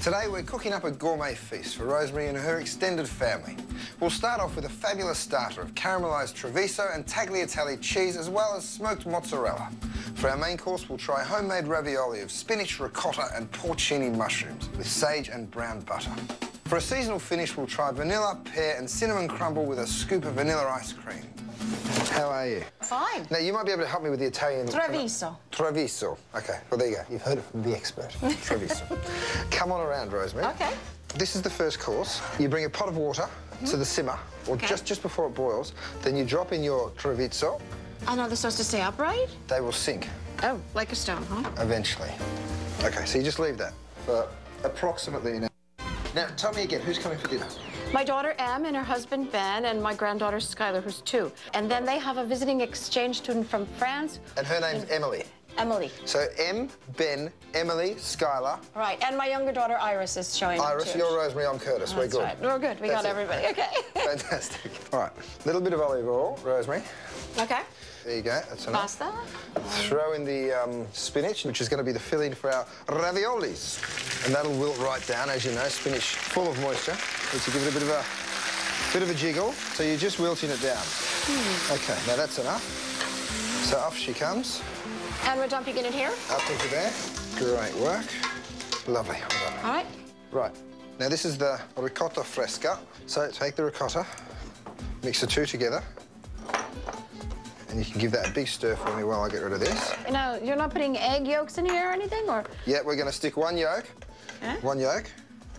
Today we're cooking up a gourmet feast for Rosemary and her extended family. We'll start off with a fabulous starter of caramelised Treviso and tagliatelle cheese as well as smoked mozzarella. For our main course we'll try homemade ravioli of spinach, ricotta and porcini mushrooms with sage and brown butter. For a seasonal finish we'll try vanilla, pear and cinnamon crumble with a scoop of vanilla ice cream. How are you? Fine. Now, you might be able to help me with the Italian... Treviso. Treviso. OK, well, there you go. You've heard it from the expert. Treviso. Come on around, Rosemary. OK. This is the first course. You bring a pot of water to the simmer, or just before it boils. Then you drop in your Treviso. And are they supposed to stay upright? They will sink. Oh, like a stone, huh? Eventually. OK, so you just leave that for approximately an hour. Now, tell me again, who's coming for dinner? My daughter Em and her husband Ben and my granddaughter Skylar, who's 2. And then they have a visiting exchange student from France. And her name's Emily. Emily. So Em, Ben, Emily, Skylar. Right, and my younger daughter Iris is showing up Iris, too. you're Rosemary, I'm Curtis. We're good. Right. We're good. We got everybody. OK. Fantastic. All right, a little bit of olive oil, Rosemary. OK. There you go, that's enough. Pasta. Throw in the spinach, which is going to be the filling for our raviolis. And that'll wilt right down, as you know, spinach full of moisture. Need to give it a bit of a jiggle. So you're just wilting it down. OK, now that's enough. So off she comes. And we're dumping it in here? Up into there. Great work. Lovely. Well done. All right. Right. Now this is the ricotta fresca. So take the ricotta, mix the two together. And you can give that a big stir for me while I get rid of this. Now, you're not putting egg yolks in here or anything, or? Yeah, we're going to stick one yolk. Okay. One yolk.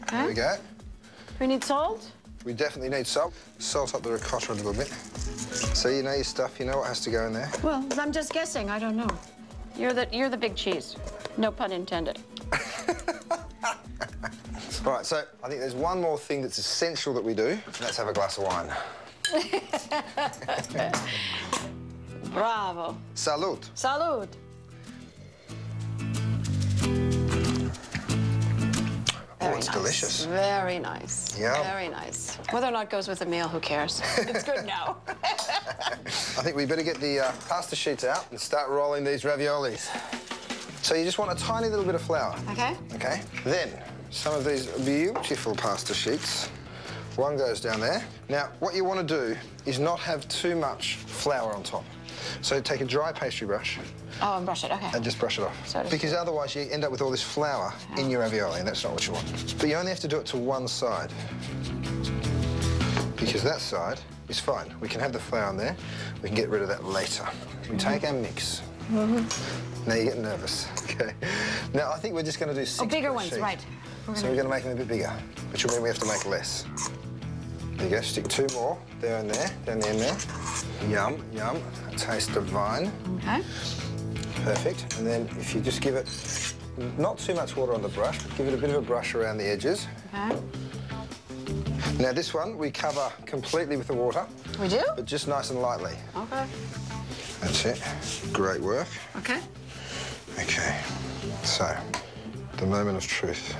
Okay. There we go. We need salt? We definitely need salt. Salt up the ricotta a little bit. So you know your stuff, you know what has to go in there. Well, I'm just guessing. I don't know. You're the big cheese. No pun intended. All right, so I think there's one more thing that's essential that we do. Let's have a glass of wine. Bravo. Salud. Salud. Oh, it's delicious. Very nice. Yeah. Very nice. Whether or not it goes with the meal, who cares? It's good now. I think we better get the pasta sheets out and start rolling these raviolis. So you just want a tiny little bit of flour. OK. OK. Then some of these beautiful pasta sheets. One goes down there. Now, what you want to do is not have too much flour on top. So take a dry pastry brush. Oh, and brush it, OK. And just brush it off. So because otherwise you end up with all this flour in your ravioli, and that's not what you want. But you only have to do it to one side. Because that side is fine. We can have the flour in there. We can get rid of that later. We take our mix. Now you're getting nervous. OK. Now, I think we're just going to do 6 bigger per ones, sheet. right. So we're going to make them a bit bigger, which will mean we have to make less. There you go, stick 2 more, there and there, down the end there. Yum, yum, that tastes divine. OK. Perfect, and then if you just give it not too much water on the brush, but give it a bit of a brush around the edges. OK. Now this one we cover completely with the water. We do? But just nice and lightly. OK. That's it. Great work. OK. OK, so the moment of truth.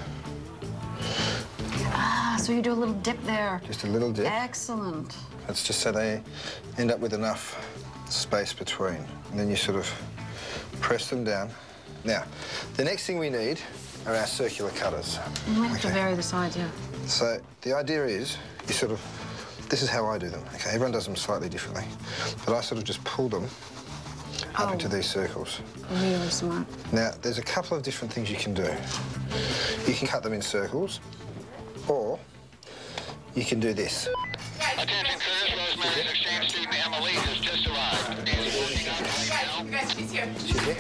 Ah, so you do a little dip there. Just a little dip. Excellent. That's just so they end up with enough space between. And then you sort of press them down. Now, the next thing we need are our circular cutters. You might have to vary the sides, yeah. So the idea is you sort of, this is how I do them, OK? Everyone does them slightly differently. But I sort of just pull them up into these circles. Really smart. Now, there's a couple of different things you can do. You can cut them in circles, or you can do this. Attention, Curtis. Rosemary's exchange student Emily has just arrived. Is working on it right now. Guys, she's here. She's here?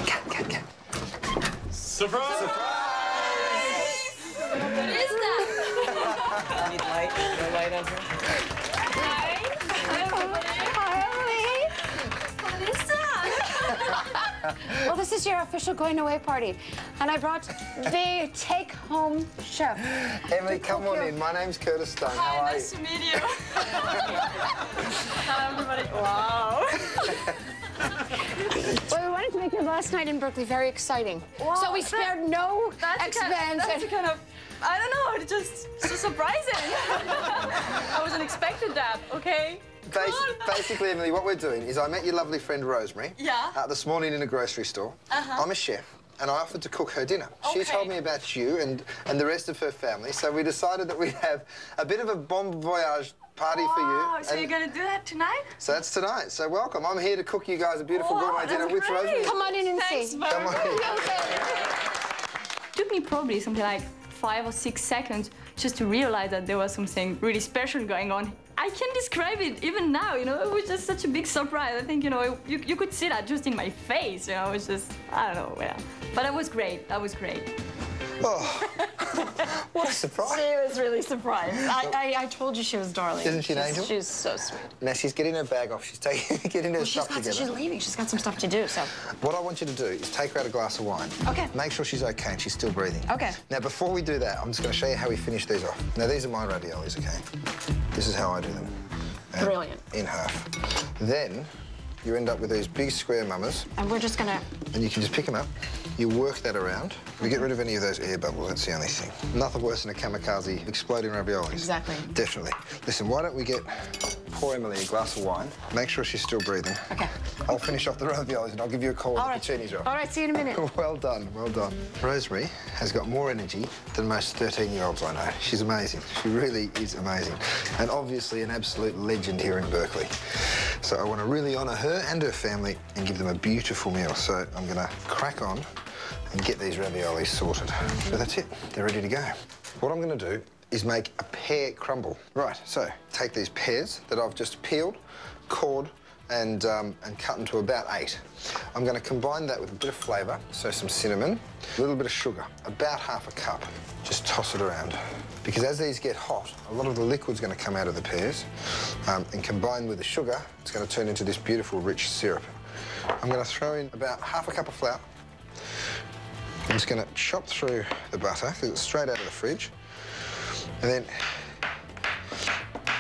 Cat. Surprise! What is that? I need light. No light on here. Hi. What is that? Well, this is your official going away party. And I brought the take-home chef. Emily, come on in. My name's Curtis Stone. How are you? Nice to meet you. Hi, everybody. Wow. Well, we wanted to make your last night in Berkeley very exciting. Wow, So we spared no That's expense. kind of, I don't know, it's just so surprising. I wasn't expecting that, okay? basically, Emily, what we're doing is I met your lovely friend Rosemary this morning in a grocery store. I'm a chef, and I offered to cook her dinner. She told me about you and the rest of her family, so we decided that we'd have a bit of a bon voyage party for you. So you're gonna do that tonight? So that's tonight. So welcome. I'm here to cook you guys a beautiful gourmet dinner with Rosemary. Come on in and see. Come on in. Took me probably something like 5 or 6 seconds just to realize that there was something really special going on. I can't describe it even now, you know, it was just such a big surprise. I think, you know, you could see that just in my face, you know, it was just, I don't know, yeah. But that was great, that was great. Oh, what a surprise. She was really surprised. I told you she was darling. Isn't she an angel? She's so sweet. Now, she's getting her bag off. She's getting her stuff together. She's leaving. She's got some stuff to do, so. What I want you to do is take her out a glass of wine. Okay. Make sure she's okay and she's still breathing. Okay. Now, before we do that, I'm just going to show you how we finish these off. Now, these are my raviolis, okay? This is how I do them. And brilliant. In half. Then, you end up with these big square mamas. And we're just gonna... And you can just pick them up. You work that around. We get rid of any of those air bubbles, that's the only thing. Nothing worse than a kamikaze exploding raviolis. Exactly. Definitely. Listen, why don't we pour Emily a glass of wine, make sure she's still breathing. Okay. I'll finish off the raviolis and I'll give you a call when the puccini's off. All right, see you in a minute. Well done, well done. Rosemary has got more energy than most 13-year-olds I know. She's amazing. She really is amazing. And obviously an absolute legend here in Berkeley. So I want to really honour her and her family and give them a beautiful meal. So I'm going to crack on and get these raviolis sorted. So that's it. They're ready to go. What I'm going to do is make a pear crumble. Right, so take these pears that I've just peeled, cored, and cut into about 8. I'm going to combine that with a bit of flavour, so some cinnamon, a little bit of sugar, about half a cup. Just toss it around. Because as these get hot, a lot of the liquid's going to come out of the pears, and combined with the sugar, it's going to turn into this beautiful, rich syrup. I'm going to throw in about half a cup of flour. I'm just going to chop through the butter, because it's straight out of the fridge, and then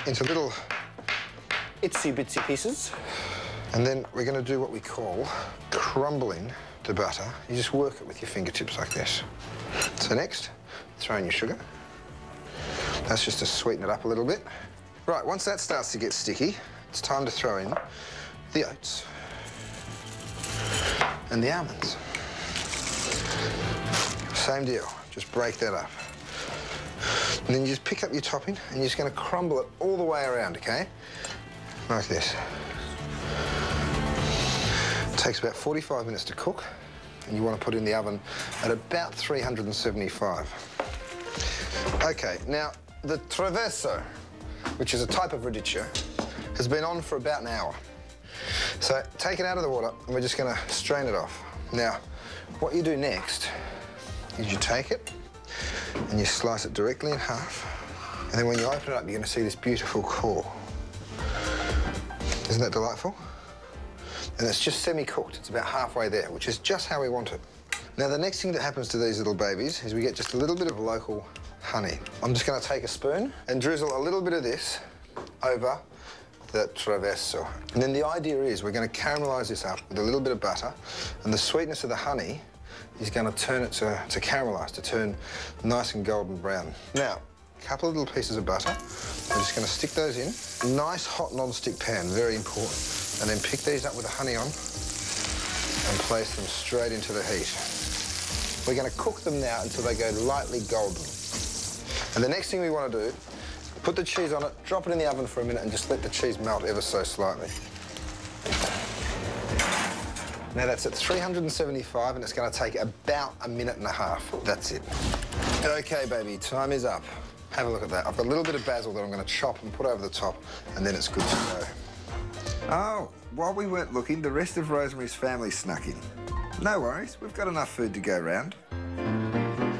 into little itsy-bitsy pieces. And then we're going to do what we call crumbling the butter. You just work it with your fingertips like this. So next, throw in your sugar. That's just to sweeten it up a little bit. Right, once that starts to get sticky, it's time to throw in the oats and the almonds. Same deal, just break that up. And then you just pick up your topping and you're just going to crumble it all the way around, okay? Like this. It takes about 45 minutes to cook, and you want to put it in the oven at about 375. Okay, now, the traverso, which is a type of radicchio, has been on for about an hour. So take it out of the water, and we're just going to strain it off. Now, what you do next is you take it, and you slice it directly in half, and then when you open it up, you're going to see this beautiful core. Isn't that delightful? And it's just semi-cooked. It's about halfway there, which is just how we want it. Now, the next thing that happens to these little babies is we get just a little bit of local honey. I'm just going to take a spoon and drizzle a little bit of this over the traverso. And then the idea is we're going to caramelise this up with a little bit of butter, and the sweetness of the honey is going to turn it to caramelise, to turn nice and golden brown. Now, a couple of little pieces of butter. I'm just going to stick those in. Nice hot non-stick pan, very important. And then pick these up with the honey on and place them straight into the heat. We're going to cook them now until they go lightly golden. And the next thing we want to do, put the cheese on it, drop it in the oven for a minute and just let the cheese melt ever so slightly. Now that's at 375 and it's going to take about a minute and a half. That's it. Okay, baby, time is up. Have a look at that. I've got a little bit of basil that I'm going to chop and put over the top, and then it's good to go. Oh, while we weren't looking, the rest of Rosemary's family snuck in. No worries, we've got enough food to go round.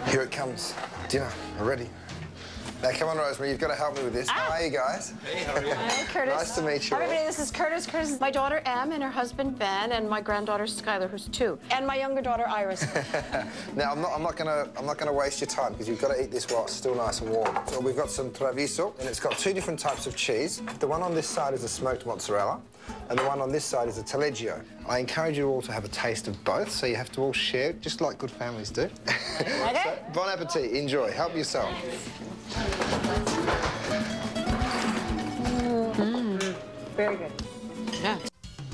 Here it comes. Dinner, we're ready. Now, come on, Rosemary, you've got to help me with this. How are you guys? Hey, how are you? Hi, Curtis. Nice to meet you all. Everybody, this is Curtis. Curtis is my daughter, Em, and her husband, Ben, and my granddaughter, Skylar, who's 2, and my younger daughter, Iris. Now, I'm not gonna waste your time because you've got to eat this while it's still nice and warm. So we've got some traviso, and it's got 2 different types of cheese. The one on this side is a smoked mozzarella, and the one on this side is a taleggio. I encourage you all to have a taste of both, so you have to all share, just like good families do. Okay. So, bon appetit, enjoy, help yourself. Very good. Yeah.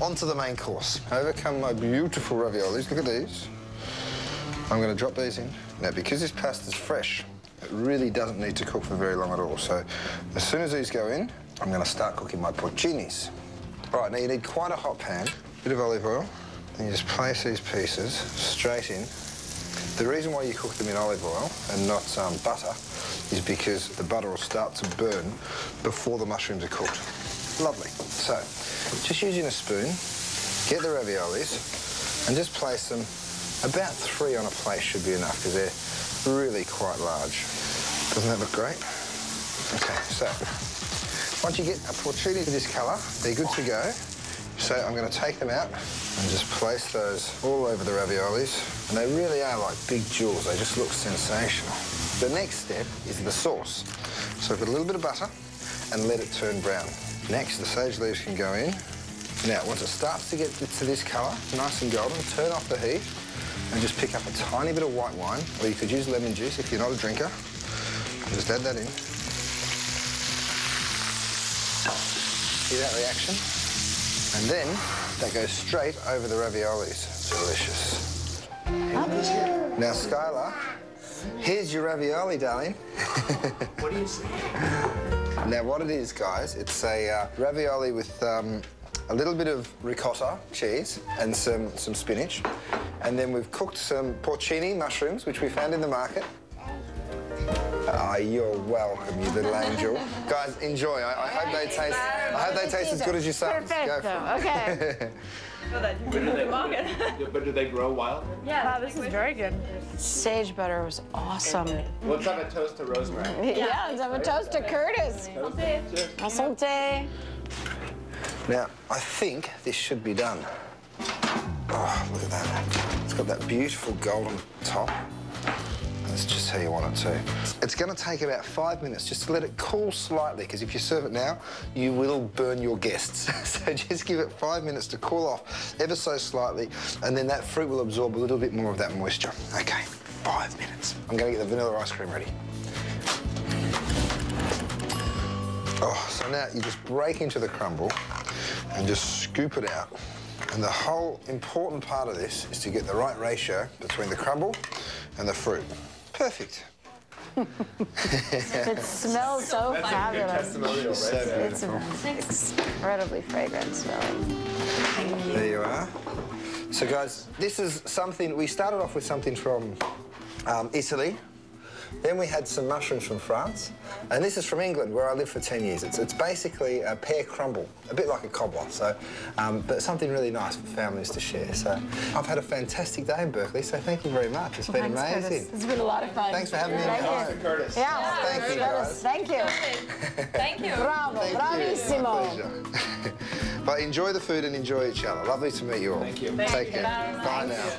On to the main course. Over come my beautiful raviolis. Look at these. I'm going to drop these in. Now, because this pasta's fresh, it really doesn't need to cook for very long at all. So as soon as these go in, I'm going to start cooking my porcinis. All right, now you need quite a hot pan, bit of olive oil, and you just place these pieces straight in. The reason why you cook them in olive oil and not butter is because the butter will start to burn before the mushrooms are cooked. Lovely. So, just using a spoon, get the raviolis and just place them about 3 on a plate should be enough because they're really quite large. Doesn't that look great? Okay, so once you get a porcini of this colour, they're good to go. So I'm going to take them out and just place those all over the raviolis. And they really are like big jewels. They just look sensational. The next step is the sauce. So put a little bit of butter and let it turn brown. Next, the sage leaves can go in. Now, once it starts to get to this colour, nice and golden, turn off the heat and just pick up a tiny bit of white wine, or you could use lemon juice if you're not a drinker. Just add that in. See that reaction? And then that goes straight over the raviolis. Delicious. Now, Skylar, here's your ravioli, darling. What do you say? Now, what it is, guys, it's a ravioli with a little bit of ricotta cheese and some spinach. And then we've cooked some porcini mushrooms, which we found in the market. Ah, you're welcome, you little angel. Guys, enjoy. I hope they taste. I hope they taste as good as your sons. Go for it. Okay. But do they grow wild? Yeah. Wow, this is very good. Sage butter was awesome. Let's have a toast to rosemary. Yeah, let's have a toast to Curtis. Santé. Now, I think this should be done. Oh, look at that. It's got that beautiful golden top. That's just how you want it to. It's going to take about 5 minutes just to let it cool slightly, because if you serve it now, you will burn your guests. So just give it 5 minutes to cool off ever so slightly, and then that fruit will absorb a little bit more of that moisture. Okay, 5 minutes. I'm going to get the vanilla ice cream ready. Oh, so now you just break into the crumble and just scoop it out. And the whole important part of this is to get the right ratio between the crumble and the fruit. Perfect. It smells so fabulous. It's incredibly fragrant smelling. There you are. So, guys, this is something... We started off with something from Italy. Then we had some mushrooms from France. And this is from England, where I lived for 10 years. It's basically a pear crumble, a bit like a cobbler, so, but something really nice for families to share. So I've had a fantastic day in Berkeley, so thank you very much. It's been amazing. Curtis. It's been a lot of fun. Thanks for having me Thank on. you. Curtis. Yeah, Thank you, guys. Thank you. Thank you. Bravo, Thank you. bravissimo. My pleasure. But enjoy the food and enjoy each other. Lovely to meet you all. Thank you. Take care. Bye now.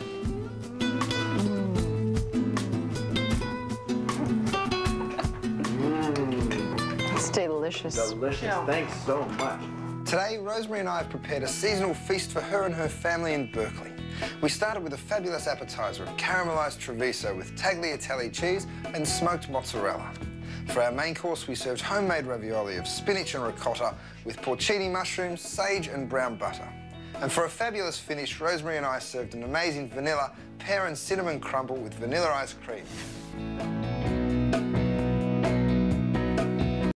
It's delicious. Delicious. Thanks so much. Today, Rosemary and I have prepared a seasonal feast for her and her family in Berkeley. We started with a fabulous appetizer of caramelised Treviso with tagliatelle cheese and smoked mozzarella. For our main course, we served homemade ravioli of spinach and ricotta with porcini mushrooms, sage and brown butter. And for a fabulous finish, Rosemary and I served an amazing vanilla, pear and cinnamon crumble with vanilla ice cream.